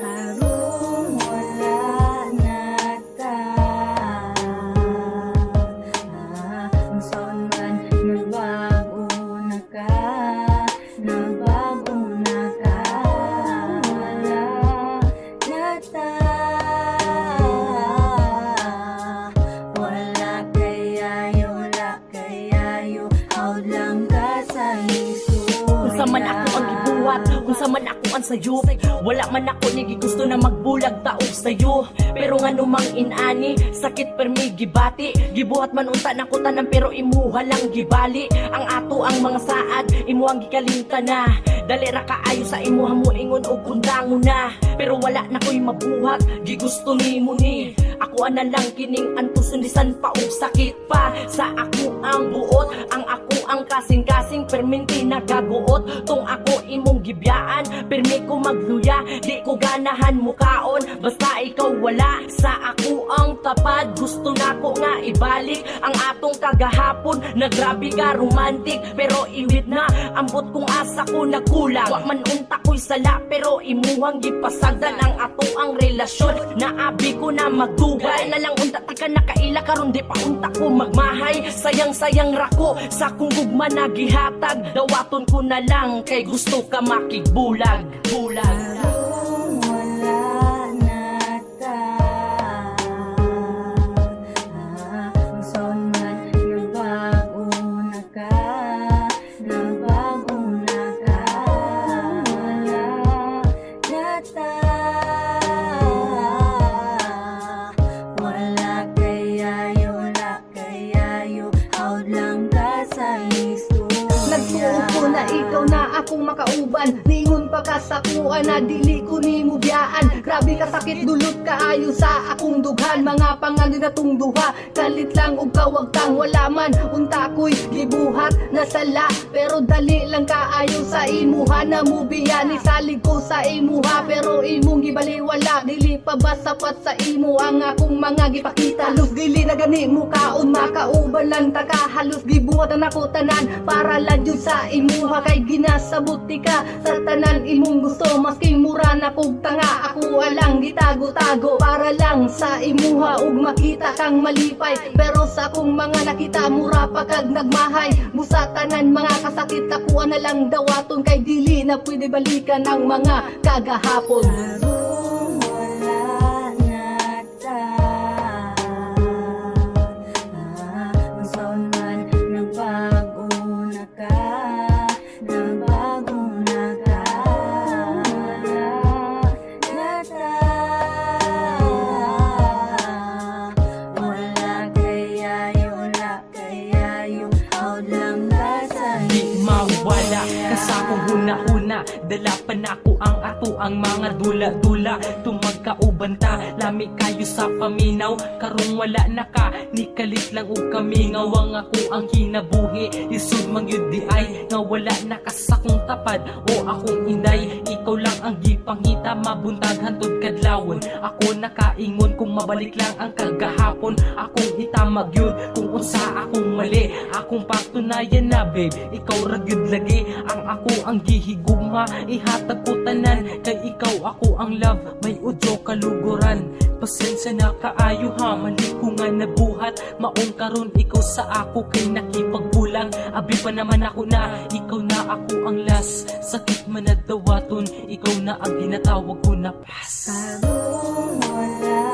Karong wala na ta, unsaon man nagbago na ka, nagbago na ka, wala na ta, wala kayayo, hawd lang ka sa Hesus. Unsa man ako ang gibuhat, unsa man ako ang sayo, wala man ako nigi gusto na magbulag taog sayo. Pero nga numang inani, sakit permi gibati, gibuhat man unta nako tanan pero imuha lang gibali. Ang ato ang mga saad, imuhang gikalimta na, dali ra kaayo sa imuha mo ingon og kundangon na. Pero wala na ko'y mabuhat, gigusto nimo ni. Ako ana lang kining antusundisan pa og sakit pa. Sa ako ang buot, ang ako ang kasing-kasing perminti nagaguot. Tong ako imong gibyaan, permi ko magluya, di ko ganahan mukaon, basta ikaw wala. Sa ako ang tapad, gusto nako nga ibalik ang atong kagahapon. Nagrabe ka romantic, pero iwit na ambot kong asa ko nagkulang. Wa man unta ko'y sala, pero imuhang gipasagdan ang ato ang relasyon. Naabi ko na magdugay na lang unta ti ka nakaila karon di pa unta ko magmahay. Sayang rako sa kung gugma na gihatag, dawaton ko na lang kay gusto ka makigbulag. Karong wala na ta, unsaon man nagbago na ka, nagbago na ka, wala na ta, wala kayayo, hawd lang ka sa Hesus. Nagtuo ko na ikaw na akong makauban, ningon pa ka sa kuha na dili ko ni mo biyaan. Grabe ka sakit dulot kaayo sa akong dughan, mga pangalan na tong duha, kalit lang og kawagtang wala man unta ko'y gibuhat na sala. Pero dali lang kaayo sa imuha na mo biyan, isalig ko sa imuha pero imong gibaliwala. Dili pa ba sapat sa imo ang akong mga gipakita? Halos dili na gani mo kaon, makauban lang ta ka, halos gibuhat na ako tanan para lang jud sa imuha. Kay ginasabot ka sa tanan imong gusto, maski mura na kog tanga, ako alang gitago-tago para lang sa imuha ug makita kang malipay. Pero sa akong mga nakita mura pa kag nagmahay, busa tanan mga kasakit ako na lang dawaton. Kay dili na pwede balikan ang mga kagahapon. Karong wala na ta, unsaon man nagbago na ka, nagbago na ka, wala na ta, wala kayayo, hawd lang ka sa Di mawala ka sa akong huna-huna, dala pa na ako ang ato ang mga dula-dula. Tumagkauban ta, lami kayo sa paminaw, karong wala na ka, ni kalit lang og kamingaw. Ang ako ang kinabuhi, isud mang yun di ay nga wala na ka sa kong tapad o akong inday. Ikaw lang ang gipangita, mabuntag hantod kadlawon. Ako nakaingon kung mabalik lang ang kagahapon, akong itamag yun kung unsa akong mali. Akong patunayan na babe, ikaw ragyod lagi ang ako ang gihigugma, ihatag ko tanan. Kay ikaw ako ang love, may udyo kaluguran. Pasensya na kaayo ha, mali ko nga nabuhat. Maong karon ikaw sa ako kay nakipagbulang. Abi pa naman ako na, ikaw na ako ang last. Sakit man na dawaton, ikaw na ang ginatawag ko na pass. Karong wala